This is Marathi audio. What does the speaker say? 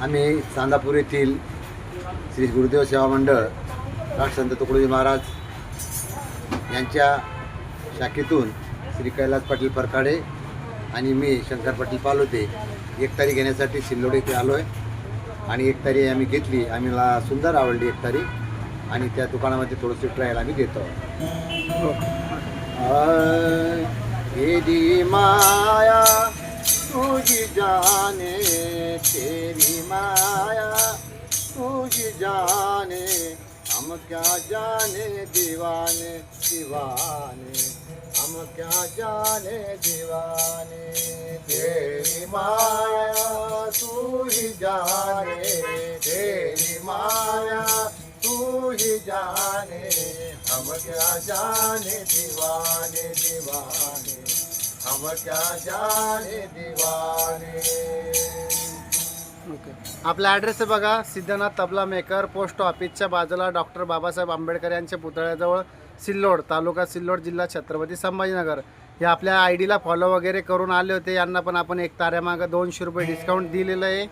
आम्ही चांदापूर येथील श्री गुरुदेव सेवा मंडळ राष्ट्रसंत तुकडोजी महाराज यांच्या शाखेतून श्री कैलास पाटील परकाडे आणि मी शंकर पाटील पालोते 1 तारीख घेण्यासाठी सिल्लोड येथे आलो आहे आणि 1 तारीख आम्ही घेतली. आम्हाला सुंदर आवडली 1 तारीख आणि त्या दुकानामध्ये थोडंसं ट्रायल आम्ही देतो. तेरी माया तुझी जाने, तेरी माया तुझी जाने, हम क्या जाने दीवाने दीवाने, हम क्या जाने दीवाने. तेरी माया तू ही जाने, तेरी माया तू ही जाने, हम क्या जाने दीवाने दीवाने, हम क्या जाने दीवाने. आपला ॲड्रेस आहे बघा, सिद्धनाथ तबला मेकर, पोस्ट ऑफिसच्या बाजूला, डॉक्टर बाबासाहेब आंबेडकर यांच्या पुतळ्याजवळ, सिल्लोड, तालुका सिल्लोड, जिल्हा छत्रपती संभाजीनगर. हे आपल्या ID ला फॉलो वगैरे करून आले होते. यांना पण आपण 1 ताऱ्यामागं 200 रुपये डिस्काउंट दिलेलं आहे.